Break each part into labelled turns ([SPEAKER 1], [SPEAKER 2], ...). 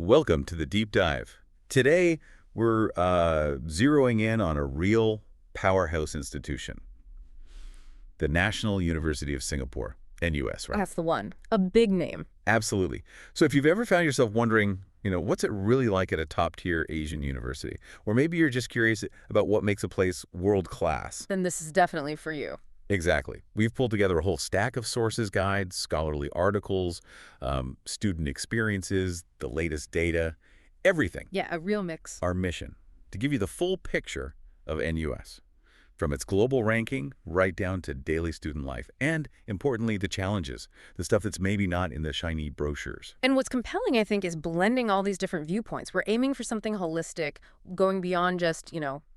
[SPEAKER 1] Welcome to the deep dive. Today, we're zeroing in on a real powerhouse institution, the National University of Singapore, NUS, right?
[SPEAKER 2] That's the one. A big name.
[SPEAKER 1] Absolutely. So if you've ever found yourself wondering, what's it really like at a top-tier Asian university? Or maybe you're just curious about what makes a place world-class.
[SPEAKER 2] Then this is definitely for you.
[SPEAKER 1] Exactly. We've pulled together a whole stack of sources, guides, scholarly articles, student experiences, the latest data, everything.
[SPEAKER 2] Yeah, a real mix.
[SPEAKER 1] Our mission, to give you the full picture of NUS, from its global ranking right down to daily student life, and, importantly, the challenges, the stuff that's maybe not in the shiny brochures.
[SPEAKER 2] And what's compelling, I think, is blending all these different viewpoints. We're aiming for something holistic, going beyond just,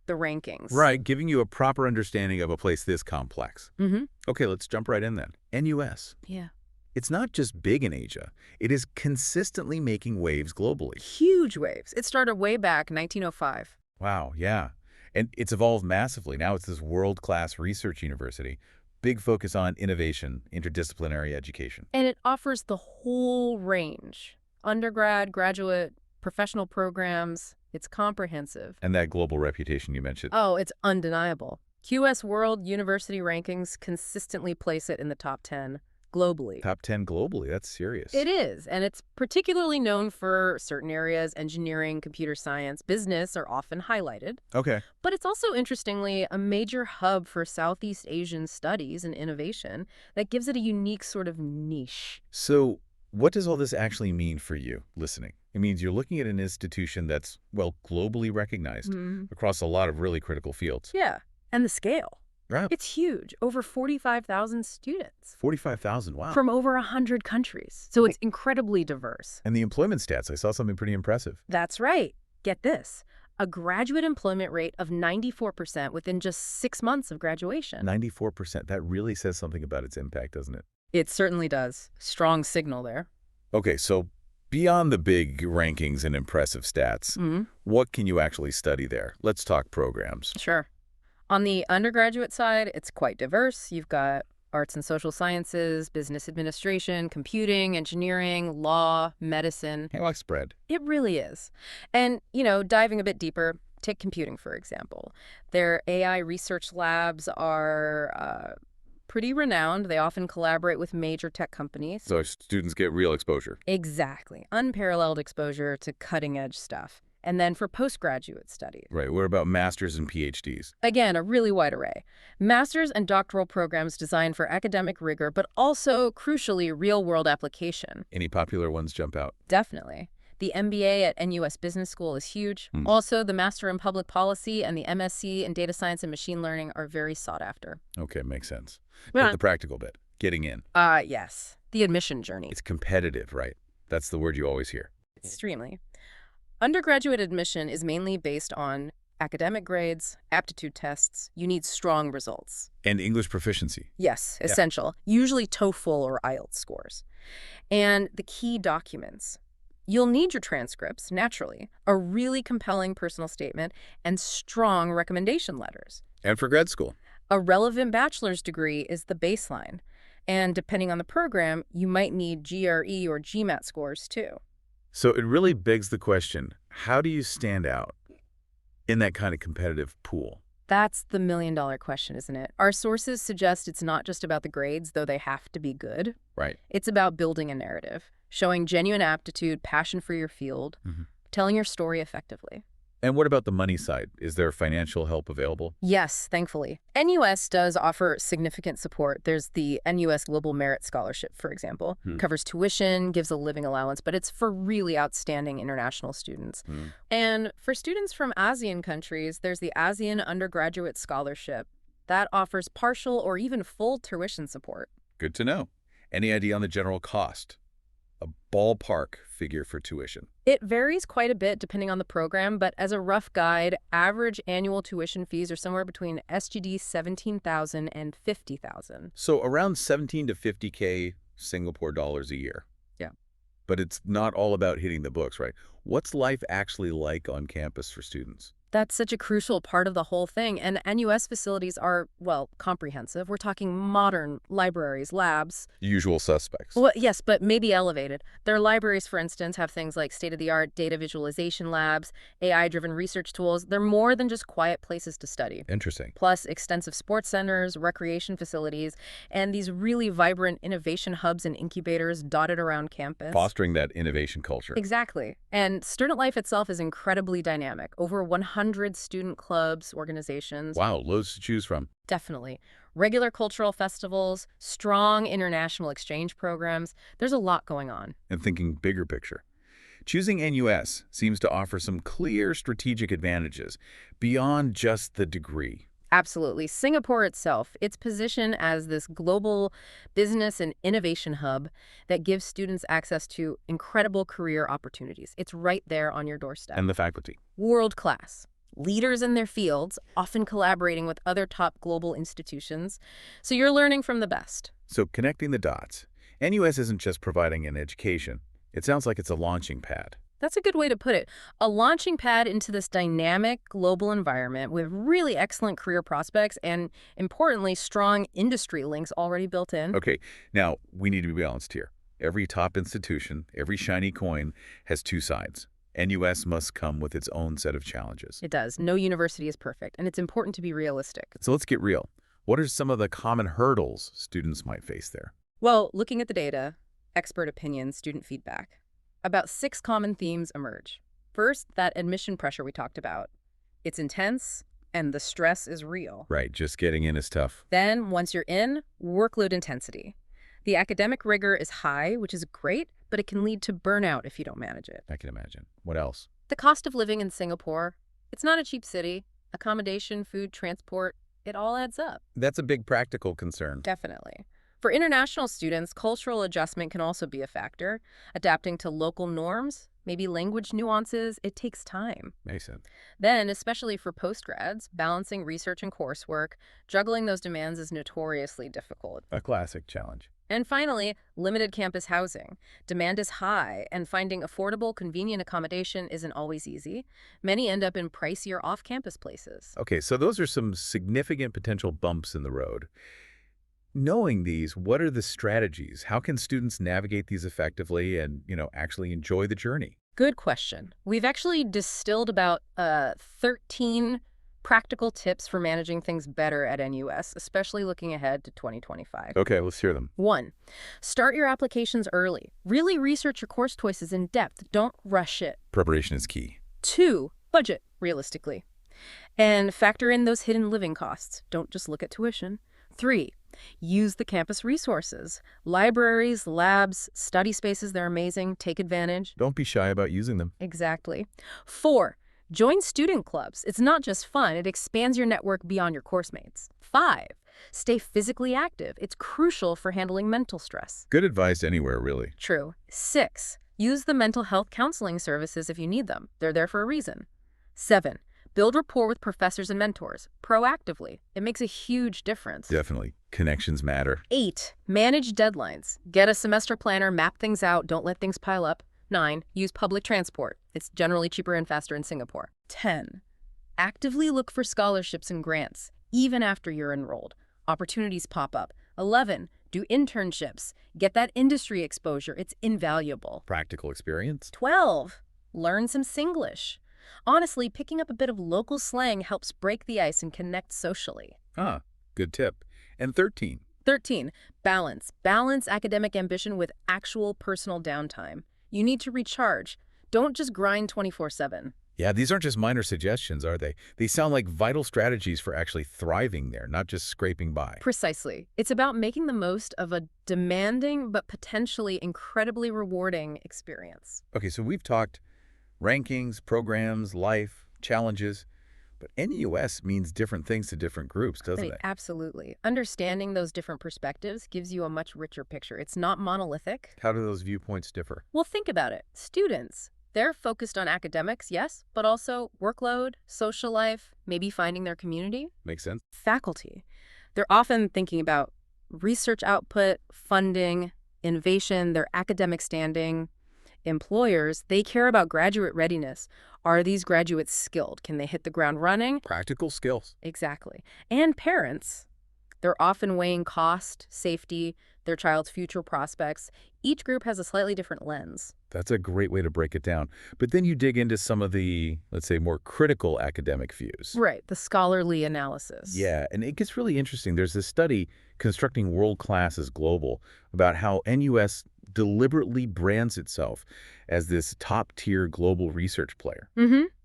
[SPEAKER 2] the rankings.
[SPEAKER 1] Right, giving you a proper understanding of a place this complex.
[SPEAKER 2] Mm-hmm.
[SPEAKER 1] Okay, let's jump right in then. NUS.
[SPEAKER 2] Yeah.
[SPEAKER 1] It's not just big in Asia. It is consistently making waves globally.
[SPEAKER 2] Huge waves. It started way back, 1905.
[SPEAKER 1] Wow, yeah. And it's evolved massively. Now it's this world-class research university. Big focus on innovation, interdisciplinary education.
[SPEAKER 2] And it offers the whole range. Undergrad, graduate, professional programs. It's comprehensive.
[SPEAKER 1] And that global reputation you mentioned.
[SPEAKER 2] Oh, it's undeniable. QS World University rankings consistently place it in the top 10 globally.
[SPEAKER 1] Top 10 globally. That's serious.
[SPEAKER 2] It is, and it's particularly known for certain areas. Engineering, computer science, business are often highlighted.
[SPEAKER 1] Okay.
[SPEAKER 2] But it's also, interestingly, a major hub for Southeast Asian studies and innovation that gives it a unique sort of niche.
[SPEAKER 1] So what does all this actually mean for you listening? It means you're looking at an institution that's, well, globally recognized across a lot of really critical fields.
[SPEAKER 2] Yeah, and the scale.
[SPEAKER 1] Right.
[SPEAKER 2] It's huge. Over 45,000 students.
[SPEAKER 1] 45,000, wow.
[SPEAKER 2] From over 100 countries. So it's incredibly diverse.
[SPEAKER 1] And the employment stats, I saw something pretty impressive.
[SPEAKER 2] That's right. Get this. A graduate employment rate of 94% within just 6 months of graduation.
[SPEAKER 1] 94%. That really says something about its impact, doesn't it?
[SPEAKER 2] It certainly does. Strong signal there.
[SPEAKER 1] Okay, so beyond the big rankings and impressive stats, what can you actually study there? Let's talk programs.
[SPEAKER 2] Sure. On the undergraduate side, it's quite diverse. You've got arts and social sciences, business administration, computing, engineering, law, medicine.
[SPEAKER 1] Hey, like spread.
[SPEAKER 2] It really is. And, diving a bit deeper, take computing, for example. Their AI research labs are pretty renowned. They often collaborate with major tech companies.
[SPEAKER 1] So students get real exposure.
[SPEAKER 2] Exactly. Unparalleled exposure to cutting-edge stuff. And then for postgraduate studies.
[SPEAKER 1] Right. What about masters and PhDs?
[SPEAKER 2] Again, a really wide array. Master's and doctoral programs designed for academic rigor, but also, crucially, real-world application.
[SPEAKER 1] Any popular ones jump out?
[SPEAKER 2] Definitely. The MBA at NUS Business School is huge. Also, the Master in Public Policy and the MSc in Data Science and Machine Learning are very sought after.
[SPEAKER 1] Okay, makes sense.
[SPEAKER 2] Yeah.
[SPEAKER 1] But the practical bit, getting in.
[SPEAKER 2] Yes. The admission journey.
[SPEAKER 1] It's competitive, right? That's the word you always hear.
[SPEAKER 2] Extremely. Undergraduate admission is mainly based on academic grades, aptitude tests. You need strong results.
[SPEAKER 1] And English proficiency.
[SPEAKER 2] Yes, essential. Usually TOEFL or IELTS scores. And the key documents. You'll need your transcripts, naturally, a really compelling personal statement, and strong recommendation letters.
[SPEAKER 1] And for grad school.
[SPEAKER 2] A relevant bachelor's degree is the baseline. And depending on the program, you might need GRE or GMAT scores, too.
[SPEAKER 1] So it really begs the question, how do you stand out in that kind of competitive pool?
[SPEAKER 2] That's the million-dollar question, isn't it? Our sources suggest it's not just about the grades, though they have to be good.
[SPEAKER 1] Right.
[SPEAKER 2] It's about building a narrative, showing genuine aptitude, passion for your field, telling your story effectively.
[SPEAKER 1] And what about the money side? Is there financial help available?
[SPEAKER 2] Yes, thankfully. NUS does offer significant support. There's the NUS Global Merit Scholarship, for example. Covers tuition, gives a living allowance, but it's for really outstanding international students. And for students from ASEAN countries, there's the ASEAN Undergraduate Scholarship. That offers partial or even full tuition support.
[SPEAKER 1] Good to know. Any idea on the general cost? A ballpark figure for tuition?
[SPEAKER 2] It varies quite a bit depending on the program, but as a rough guide, average annual tuition fees are somewhere between SGD 17,000 and 50,000.
[SPEAKER 1] So around 17 to 50K Singapore dollars a year.
[SPEAKER 2] Yeah.
[SPEAKER 1] But it's not all about hitting the books, right? What's life actually like on campus for students?
[SPEAKER 2] That's such a crucial part of the whole thing. And NUS facilities are, well, comprehensive. We're talking modern libraries, labs.
[SPEAKER 1] Usual suspects.
[SPEAKER 2] Well, yes, but maybe elevated. Their libraries, for instance, have things like state-of-the-art data visualization labs, AI-driven research tools. They're more than just quiet places to study.
[SPEAKER 1] Interesting.
[SPEAKER 2] Plus extensive sports centers, recreation facilities, and these really vibrant innovation hubs and incubators dotted around campus.
[SPEAKER 1] Fostering that innovation culture.
[SPEAKER 2] Exactly. And student life itself is incredibly dynamic. Over 100 student clubs, organizations.
[SPEAKER 1] Wow, loads to choose from.
[SPEAKER 2] Definitely. Regular cultural festivals, strong international exchange programs. There's a lot going on.
[SPEAKER 1] And thinking bigger picture. Choosing NUS seems to offer some clear strategic advantages beyond just the degree.
[SPEAKER 2] Absolutely. Singapore itself, its position as this global business and innovation hub that gives students access to incredible career opportunities. It's right there on your doorstep.
[SPEAKER 1] And the faculty.
[SPEAKER 2] World class. Leaders in their fields, often collaborating with other top global institutions. So you're learning from the best.
[SPEAKER 1] So connecting the dots. NUS isn't just providing an education. It sounds like it's a launching pad.
[SPEAKER 2] That's a good way to put it. A launching pad into this dynamic global environment with really excellent career prospects and, importantly, strong industry links already built in.
[SPEAKER 1] Okay, now we need to be balanced here. Every top institution, every shiny coin has two sides. NUS must come with its own set of challenges.
[SPEAKER 2] It does. No university is perfect, and it's important to be realistic.
[SPEAKER 1] So let's get real. What are some of the common hurdles students might face there?
[SPEAKER 2] Well, looking at the data, expert opinion, student feedback, about 6 common themes emerge. First, that admission pressure we talked about. It's intense, and the stress is real.
[SPEAKER 1] Right, just getting in is tough.
[SPEAKER 2] Then, once you're in, workload intensity. The academic rigor is high, which is great, but it can lead to burnout if you don't manage it.
[SPEAKER 1] I can imagine. What else?
[SPEAKER 2] The cost of living in Singapore, it's not a cheap city. Accommodation, food, transport, it all adds up.
[SPEAKER 1] That's a big practical concern.
[SPEAKER 2] Definitely. For international students, cultural adjustment can also be a factor. Adapting to local norms, maybe language nuances, it takes time.
[SPEAKER 1] Makes sense.
[SPEAKER 2] Then, especially for postgrads, balancing research and coursework, juggling those demands is notoriously difficult.
[SPEAKER 1] A classic challenge.
[SPEAKER 2] And finally, limited campus housing. Demand is high, and finding affordable, convenient accommodation isn't always easy. Many end up in pricier off-campus places.
[SPEAKER 1] Okay, so those are some significant potential bumps in the road. Knowing these, what are the strategies? How can students navigate these effectively and, actually enjoy the journey?
[SPEAKER 2] Good question. We've actually distilled about 13 practical tips for managing things better at NUS, especially looking ahead to 2025.
[SPEAKER 1] Okay, let's hear them.
[SPEAKER 2] 1, start your applications early. Really research your course choices in depth. Don't rush it.
[SPEAKER 1] Preparation is key.
[SPEAKER 2] 2, budget realistically. And factor in those hidden living costs. Don't just look at tuition. 3, use the campus resources. Libraries, labs, study spaces, they're amazing. Take advantage.
[SPEAKER 1] Don't be shy about using them.
[SPEAKER 2] Exactly. 4, join student clubs. It's not just fun, it expands your network beyond your course mates. 5, stay physically active. It's crucial for handling mental stress.
[SPEAKER 1] Good advice anywhere, really.
[SPEAKER 2] True. 6, use the mental health counseling services if you need them. They're there for a reason. 7, build rapport with professors and mentors proactively. It makes a huge difference.
[SPEAKER 1] Definitely. Connections matter.
[SPEAKER 2] 8, manage deadlines. Get a semester planner, map things out, don't let things pile up. 9, use public transport. It's generally cheaper and faster in Singapore. 10, actively look for scholarships and grants, even after you're enrolled. Opportunities pop up. 11, do internships. Get that industry exposure. It's invaluable.
[SPEAKER 1] Practical experience.
[SPEAKER 2] 12, learn some Singlish. Honestly, picking up a bit of local slang helps break the ice and connect socially.
[SPEAKER 1] Ah, good tip. And 13.
[SPEAKER 2] 13, balance. Balance academic ambition with actual personal downtime. You need to recharge. Don't just grind 24/7.
[SPEAKER 1] Yeah, these aren't just minor suggestions, are they? They sound like vital strategies for actually thriving there, not just scraping by.
[SPEAKER 2] Precisely. It's about making the most of a demanding but potentially incredibly rewarding experience.
[SPEAKER 1] Okay, so we've talked rankings, programs, life, challenges, but NUS means different things to different groups, doesn't it?
[SPEAKER 2] Absolutely. Understanding those different perspectives gives you a much richer picture. It's not monolithic.
[SPEAKER 1] How do those viewpoints differ?
[SPEAKER 2] Well, think about it. Students, they're focused on academics, yes, but also workload, social life, maybe finding their community.
[SPEAKER 1] Makes sense.
[SPEAKER 2] Faculty, they're often thinking about research output, funding, innovation, their academic standing. Employers, they care about graduate readiness. Are these graduates skilled? Can they hit the ground running?
[SPEAKER 1] Practical skills.
[SPEAKER 2] Exactly. And parents, they're often weighing cost, safety, their child's future prospects. Each group has a slightly different lens.
[SPEAKER 1] That's a great way to break it down. But then you dig into some of the, let's say, more critical academic views.
[SPEAKER 2] Right, the scholarly analysis.
[SPEAKER 1] Yeah, and it gets really interesting. There's this study, Constructing World Class as Global, about how NUS deliberately brands itself as this top-tier global research player.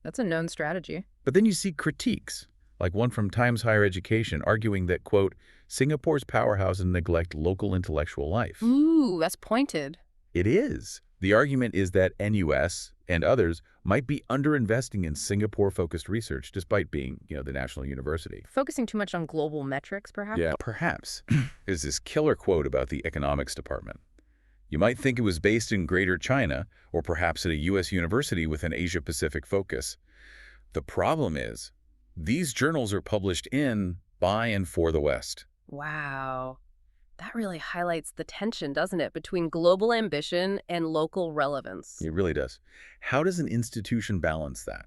[SPEAKER 2] That's a known strategy.
[SPEAKER 1] But then you see critiques, like one from Times Higher Education, arguing that, quote, Singapore's powerhouses neglect local intellectual life.
[SPEAKER 2] Ooh, that's pointed.
[SPEAKER 1] It is. The argument is that NUS and others might be underinvesting in Singapore-focused research despite being, the national university.
[SPEAKER 2] Focusing too much on global metrics, perhaps?
[SPEAKER 1] Yeah, perhaps. There's this killer quote about the economics department. You might think it was based in Greater China or perhaps at a U.S. university with an Asia-Pacific focus. The problem is, these journals are published in, by, and for the West.
[SPEAKER 2] Wow. That really highlights the tension, doesn't it, between global ambition and local relevance?
[SPEAKER 1] It really does. How does an institution balance that?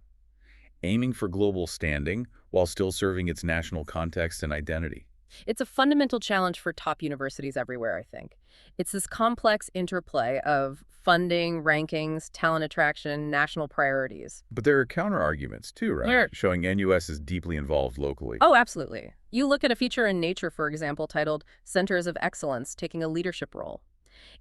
[SPEAKER 1] Aiming for global standing while still serving its national context and identity.
[SPEAKER 2] It's a fundamental challenge for top universities everywhere, I think. It's this complex interplay of funding, rankings, talent attraction, national priorities.
[SPEAKER 1] But there are counter-arguments too, right?
[SPEAKER 2] Sure.
[SPEAKER 1] Showing NUS is deeply involved locally.
[SPEAKER 2] Oh, absolutely. You look at a feature in Nature, for example, titled Centers of Excellence Taking a Leadership Role.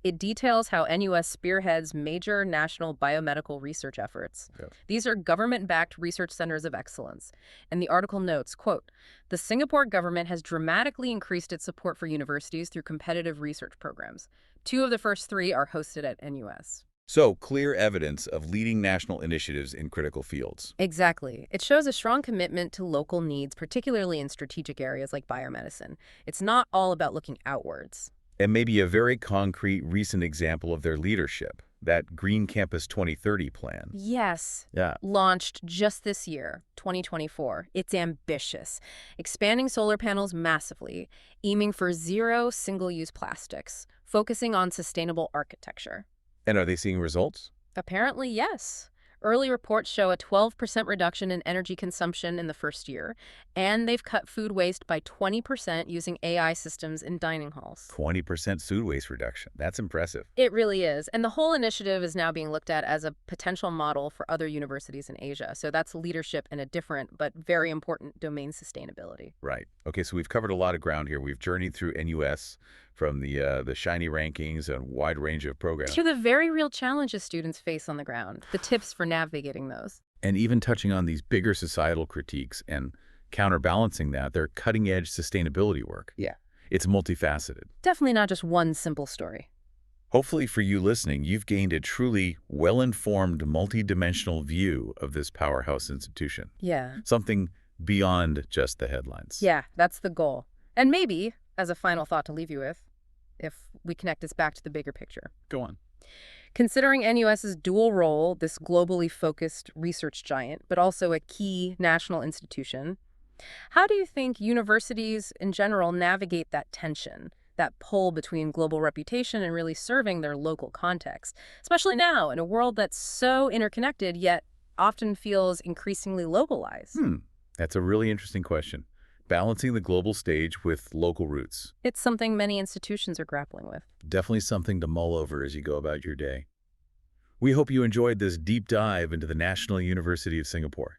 [SPEAKER 2] It details how NUS spearheads major national biomedical research efforts.
[SPEAKER 1] Yep.
[SPEAKER 2] These are government-backed research centers of excellence. And the article notes, quote, the Singapore government has dramatically increased its support for universities through competitive research programs. 2 of the first 3 are hosted at NUS.
[SPEAKER 1] So, clear evidence of leading national initiatives in critical fields.
[SPEAKER 2] Exactly. It shows a strong commitment to local needs, particularly in strategic areas like biomedicine. It's not all about looking outwards.
[SPEAKER 1] And maybe a very concrete recent example of their leadership, that Green Campus 2030 plan.
[SPEAKER 2] Yes.
[SPEAKER 1] Yeah.
[SPEAKER 2] Launched just this year, 2024. It's ambitious, expanding solar panels massively, aiming for 0 single-use plastics, focusing on sustainable architecture.
[SPEAKER 1] And are they seeing results?
[SPEAKER 2] Apparently, yes. Early reports show a 12% reduction in energy consumption in the first year, and they've cut food waste by 20% using AI systems in dining halls.
[SPEAKER 1] 20% food waste reduction. That's impressive.
[SPEAKER 2] It really is. And the whole initiative is now being looked at as a potential model for other universities in Asia. So that's leadership in a different but very important domain, sustainability.
[SPEAKER 1] Right. Okay, so we've covered a lot of ground here. We've journeyed through NUS from the shiny rankings and wide range of programs.
[SPEAKER 2] To the very real challenges students face on the ground, the tips for navigating those.
[SPEAKER 1] And even touching on these bigger societal critiques and counterbalancing that, their cutting-edge sustainability work.
[SPEAKER 2] Yeah.
[SPEAKER 1] It's multifaceted.
[SPEAKER 2] Definitely not just one simple story.
[SPEAKER 1] Hopefully for you listening, you've gained a truly well-informed, multidimensional view of this powerhouse institution.
[SPEAKER 2] Yeah.
[SPEAKER 1] Something beyond just the headlines.
[SPEAKER 2] Yeah, that's the goal. And maybe, as a final thought to leave you with, if we connect this back to the bigger picture.
[SPEAKER 1] Go on.
[SPEAKER 2] Considering NUS's dual role, this globally focused research giant, but also a key national institution, how do you think universities in general navigate that tension, that pull between global reputation and really serving their local context, especially now in a world that's so interconnected yet often feels increasingly localized?
[SPEAKER 1] That's a really interesting question. Balancing the global stage with local roots.
[SPEAKER 2] It's something many institutions are grappling with.
[SPEAKER 1] Definitely something to mull over as you go about your day. We hope you enjoyed this deep dive into the National University of Singapore.